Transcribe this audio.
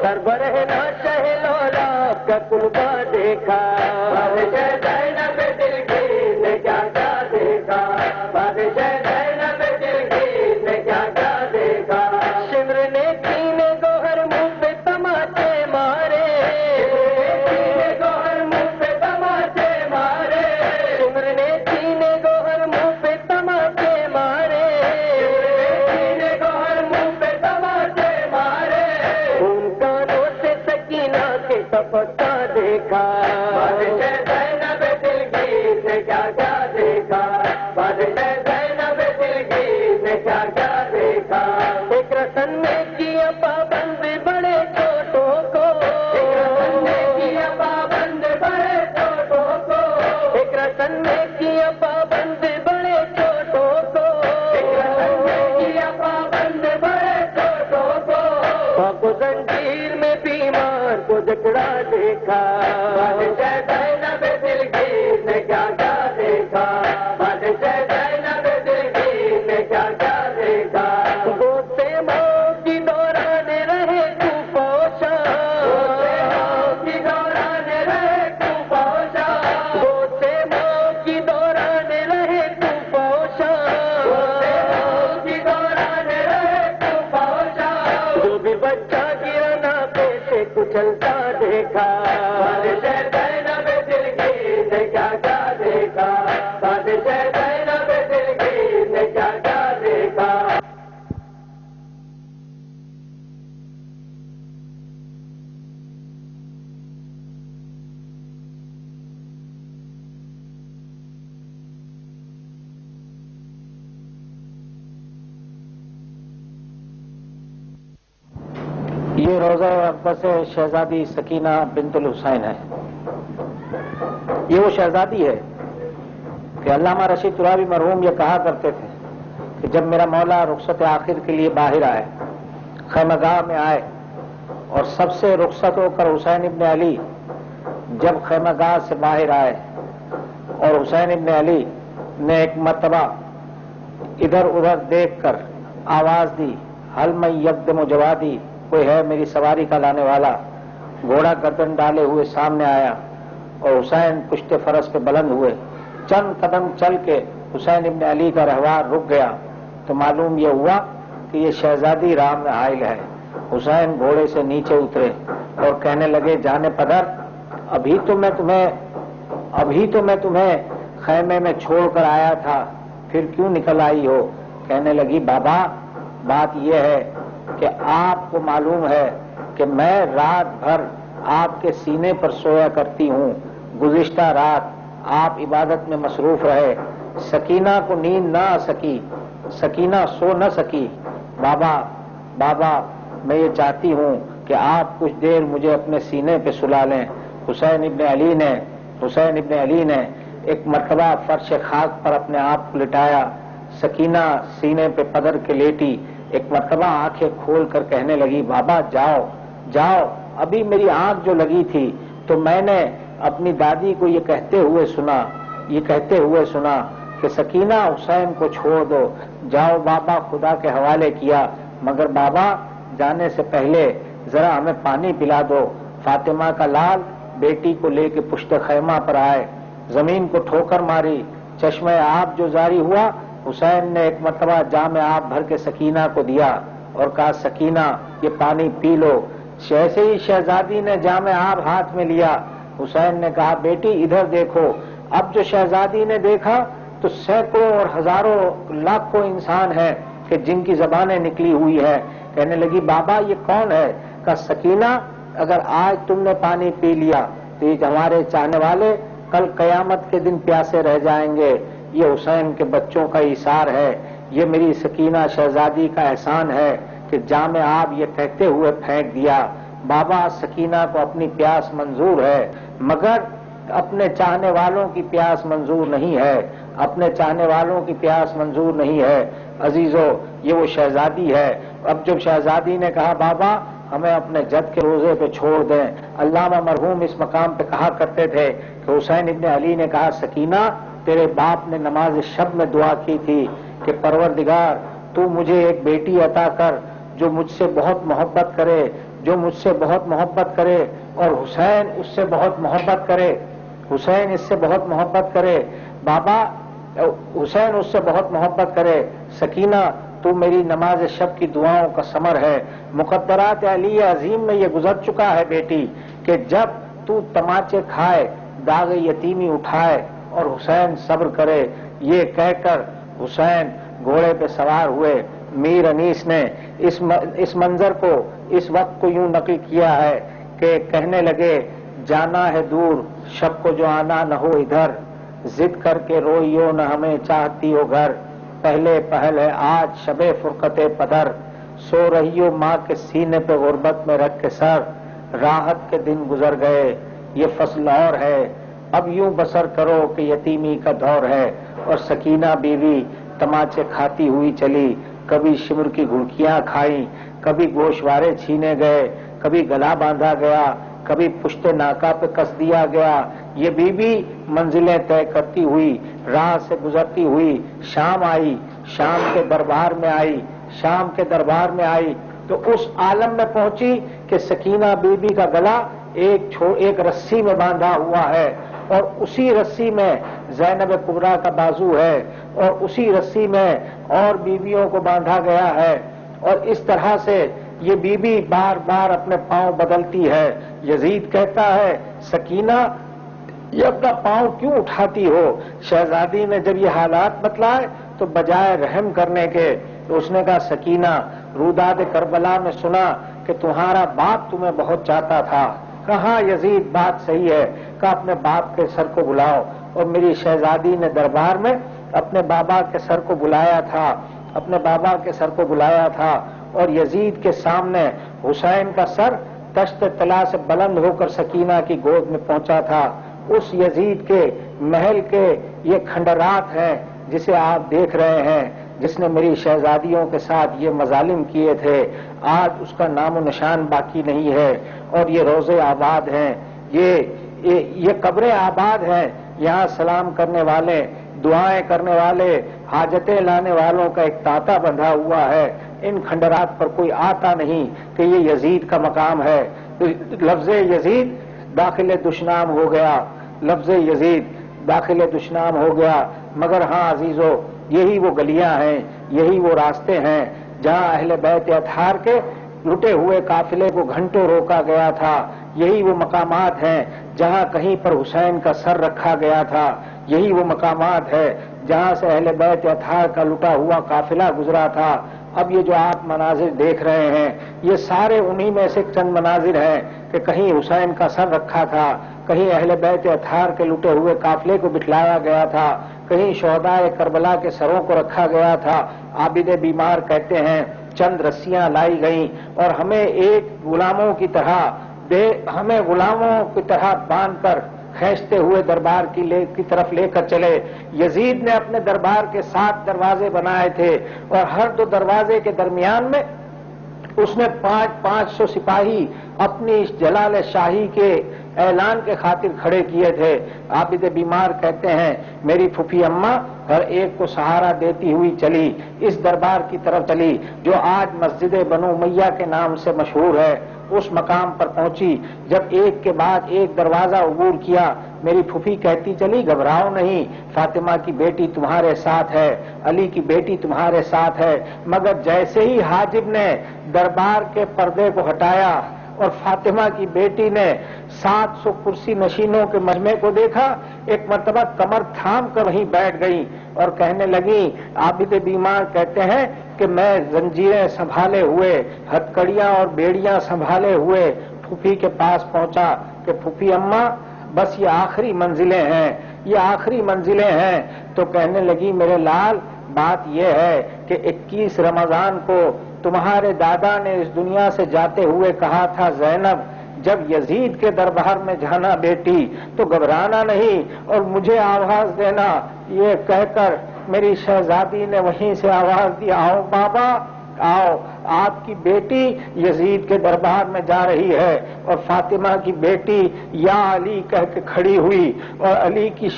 سربرہنا شہلولا کا کلبہ دیکھا بادشاہ زینب دلگیر نے کیا کیا دیکھا بادشاہ زینب دلگیر نے کیا کیا دیکھا شمر نے کینے گوہر منہ پہ تماچے مارے کینے گوہر منہ پہ تماچے مارے شمر نے کینے گوہر منہ پہ تماچے مارے کینے گوہر منہ پہ تماچے مارے ان کانوں سے سکینہ کے سفتا دیکھا بادشاہ زینب دلگیر نے کیا کیا دیکھا بادشاہ زینب دلگیر نے کیا کیا دیکھا ایک رسن میں کیا پابند بڑے چھوٹوں کو ایک رسن میں کیا پابند بڑے چھوٹوں کو ایک رسن میں کیا پابند بڑے چھوٹوں کو ایک رسن میں کیا پابند بڑے چھوٹوں کو زنجیر میں بیمار کو جکڑا دیکھا بادشاہ زینب دلگیر نے کیا کیا دیکھا بادشاہ زینب دلگیر نے کیا کیا دیکھا گوتے ماں کی دوران رہے تو پوشا گوتے ماں کی دوران رہے تو پوشا گوتے ماں کی دوران رہے تو پوشا گوتے ماں کی دوران رہے تو پوشا جو بھی بچہ گرنا پہ سے کچلتا دیکھا بادشاہ زینب دلگیر نے کیا کیا دیکھا بادشاہ زینب دلگیر نے کیا کیا دیکھا یہ روضہ اقدس شہزادی سکینہ بنت الحسین ہے. یہ وہ شہزادی ہے کہ علامہ رشید ترابی مرحوم یہ کہا کرتے تھے کہ جب میرا مولا رخصت آخر کے لیے باہر آئے، خیمہ گاہ میں آئے، اور سب سے رخصت ہو کر حسین ابن علی جب خیمہ گاہ سے باہر آئے اور حسین ابن علی نے ایک مرتبہ ادھر ادھر دیکھ کر آواز دی، حل میں یکدم جوادی، کوئی ہے میری سواری کا لانے والا. گھوڑا گردن ڈالے ہوئے سامنے آیا اور حسین پشت فرس پہ بلند ہوئے. چند قدم چل کے حسین ابن علی کا رہوار رک گیا تو معلوم یہ ہوا کہ یہ شہزادی رام میں حائل ہے. حسین گھوڑے سے نیچے اترے اور کہنے لگے، جانے پدر، ابھی تو میں تمہیں خیمے میں چھوڑ کر آیا تھا، پھر کیوں نکل آئی ہو؟ کہنے لگی، بابا بات یہ ہے کہ آپ کو معلوم ہے کہ میں رات بھر آپ کے سینے پر سویا کرتی ہوں. گزشتہ رات آپ عبادت میں مصروف رہے، سکینہ کو نیند نہ آ سکی، سکینہ سو نہ سکی. بابا میں یہ چاہتی ہوں کہ آپ کچھ دیر مجھے اپنے سینے پہ سلا لیں. حسین ابن علی نے ایک مرتبہ فرش خاک پر اپنے آپ کو لٹایا. سکینہ سینے پہ پدر کے لیٹی. ایک مرتبہ آنکھیں کھول کر کہنے لگی، بابا جاؤ. ابھی میری آنکھ جو لگی تھی تو میں نے اپنی دادی کو یہ کہتے ہوئے سنا کہ سکینہ حسین کو چھوڑ دو. جاؤ بابا، خدا کے حوالے کیا، مگر بابا جانے سے پہلے ذرا ہمیں پانی پلا دو. فاطمہ کا لال بیٹی کو لے کے پشت خیمہ پر آئے، زمین کو ٹھوکر ماری، چشمہ آب جو جاری ہوا. حسین نے ایک مرتبہ جام آب بھر کے سکینہ کو دیا اور کہا، سکینہ یہ پانی پی لو. جیسے ہی شہزادی نے جام آب ہاتھ میں لیا، حسین نے کہا، بیٹی ادھر دیکھو. اب جو شہزادی نے دیکھا تو سینکڑوں اور ہزاروں لاکھوں انسان ہیں کہ جن کی زبانیں نکلی ہوئی ہیں. کہنے لگی، بابا یہ کون ہے؟ کہا، سکینہ اگر آج تم نے پانی پی لیا تو یہ ہمارے چاہنے والے کل قیامت کے دن پیاسے رہ جائیں گے. یہ حسین کے بچوں کا ایثار ہے، یہ میری سکینہ شہزادی کا احسان ہے کہ جام آب یہ کہتے ہوئے پھینک دیا. بابا سکینہ کو اپنی پیاس منظور ہے، مگر اپنے چاہنے والوں کی پیاس منظور نہیں ہے، اپنے چاہنے والوں کی پیاس منظور نہیں ہے. عزیزو، یہ وہ شہزادی ہے. اب جب شہزادی نے کہا، بابا ہمیں اپنے جد کے روزے پہ چھوڑ دیں. علامہ مرحوم اس مقام پہ کہا کرتے تھے کہ حسین ابن علی نے کہا، سکینہ تیرے باپ نے نماز شب میں دعا کی تھی کہ پروردگار تو مجھے ایک بیٹی عطا کر جو مجھ سے بہت محبت کرے، جو مجھ سے بہت محبت کرے اور حسین اس سے بہت محبت کرے، حسین اس سے بہت محبت کرے، بابا حسین اس سے بہت محبت کرے، سکینہ تو میری نماز شب کی دعاؤں کا ثمر ہے۔ مقدرات علی عظیم میں یہ گزر چکا ہے بیٹی کہ جب تو تماچے کھائے، داغ یتیمی اٹھائے اور حسین صبر کرے۔ یہ کہہ کر حسین گھوڑے پہ سوار ہوئے۔ میر انیس نے اس منظر کو، اس وقت کو یوں نقل کیا ہے کہ کہنے لگے جانا ہے دور شب کو جو آنا نہ ہو ادھر، ضد کر کے روئیو نہ ہمیں چاہتی ہو گھر، پہلے پہل ہے آج شب فرقت پدر، سو رہیو ماں کے سینے پہ غربت میں رکھ کے سر، راحت کے دن گزر گئے یہ فصل اور ہے، اب یوں بسر کرو کہ یتیمی کا دور ہے۔ اور سکینہ بیوی تماچے کھاتی ہوئی چلی، کبھی شمر کی گھڑکیاں کھائیں، کبھی گوشوارے چھینے گئے، کبھی گلا باندھا گیا، کبھی پشت ناکا پہ کس دیا گیا۔ یہ بیوی منزلیں طے کرتی ہوئی، راہ سے گزرتی ہوئی شام آئی، شام کے دربار میں آئی، شام کے دربار میں آئی تو اس عالم میں پہنچی کہ سکینہ بیوی کا گلا ایک رسی میں باندھا ہوا ہے، اور اسی رسی میں زینب کبریٰ کا بازو ہے، اور اسی رسی میں اور بیویوں کو باندھا گیا ہے، اور اس طرح سے یہ بیوی بار بار اپنے پاؤں بدلتی ہے۔ یزید کہتا ہے سکینہ یہ اپنا پاؤں کیوں اٹھاتی ہو؟ شہزادی نے جب یہ حالات بتلائے تو بجائے رحم کرنے کے تو اس نے کہا سکینہ روداد کربلا میں سنا کہ تمہارا باپ تمہیں بہت چاہتا تھا۔ کہا یزید بات صحیح ہے، کہا اپنے باپ کے سر کو بلاؤ، اور میری شہزادی نے دربار میں اپنے بابا کے سر کو بلایا تھا، اپنے بابا کے سر کو بلایا تھا، اور یزید کے سامنے حسین کا سر تشت طلا سے بلند ہو کر سکینہ کی گود میں پہنچا تھا۔ اس یزید کے محل کے یہ کھنڈرات ہیں جسے آپ دیکھ رہے ہیں، جس نے میری شہزادیوں کے ساتھ یہ مظالم کیے تھے، آج اس کا نام و نشان باقی نہیں ہے، اور یہ روضے آباد ہیں، یہ قبریں آباد ہیں، یہاں سلام کرنے والے، دعائیں کرنے والے، حاجتیں لانے والوں کا ایک تانتا بندھا ہوا ہے۔ ان کھنڈرات پر کوئی آتا نہیں کہ یہ یزید کا مقام ہے۔ لفظ یزید داخل دشنام ہو گیا، لفظ یزید داخل دشنام ہو گیا، مگر ہاں عزیزو یہی وہ گلیاں ہیں، یہی وہ راستے ہیں جہاں اہل بیت اطہار کے لٹے ہوئے قافلے کو گھنٹوں روکا گیا تھا، یہی وہ مقامات ہیں جہاں کہیں پر حسین کا سر رکھا گیا تھا، یہی وہ مقامات ہے جہاں سے اہل بیت اطہار کا لٹا ہوا قافلہ گزرا تھا۔ اب یہ جو آپ مناظر دیکھ رہے ہیں یہ سارے انہی میں سے چند مناظر ہیں کہ کہیں حسین کا سر رکھا تھا، کہیں اہل بیت اطہار کے لٹے ہوئے قافلے کو بٹھلایا گیا تھا، کہیں شہدائے کربلا کے سروں کو رکھا گیا تھا۔ عابد بیمار کہتے ہیں چند رسیاں لائی گئیں اور ہمیں ایک غلاموں کی طرح باندھ کر کھینچتے ہوئے دربار کی طرف لے کر چلے۔ یزید نے اپنے دربار کے 7 دروازے بنائے تھے اور ہر 2 دروازے کے درمیان میں اس نے 500 سپاہی اپنی جلال شاہی کے اعلان کے خاطر کھڑے کیے تھے۔ عابد بیمار کہتے ہیں میری پھوپھی اماں ہر ایک کو سہارا دیتی ہوئی چلی، اس دربار کی طرف چلی جو آج مسجد بنو امیہ کے نام سے مشہور ہے۔ اس مقام پر پہنچی، جب ایک کے بعد ایک دروازہ عبور کیا، میری پھوپھی کہتی چلی گھبراؤ نہیں، فاطمہ کی بیٹی تمہارے ساتھ ہے، علی کی بیٹی تمہارے ساتھ ہے۔ مگر جیسے ہی حاجب نے دربار کے پردے کو ہٹایا اور فاطمہ کی بیٹی نے 700 کرسی نشینوں کے مجمع کو دیکھا، ایک مرتبہ کمر تھام کر وہیں بیٹھ گئی اور کہنے لگی، عابد بیمار کہتے ہیں کہ میں زنجیریں سنبھالے ہوئے، ہتکڑیاں اور بیڑیاں سنبھالے ہوئے پھوپھی کے پاس پہنچا کہ پھوپھی اماں بس یہ آخری منزلیں ہیں، یہ آخری منزلیں ہیں۔ تو کہنے لگی میرے لال بات یہ ہے کہ 21 رمضان کو تمہارے دادا نے اس دنیا سے جاتے ہوئے کہا تھا زینب جب یزید کے دربار میں جانا بیٹی تو گھبرانا نہیں اور مجھے آواز دینا۔ یہ کہہ کر میری شہزادی نے وہیں سے آواز دی آؤ بابا آؤ، آپ کی بیٹی یزید کے دربار میں جا رہی ہے، اور فاطمہ کی بیٹی یا علی کہہ کے کھڑی ہوئی اور علی کی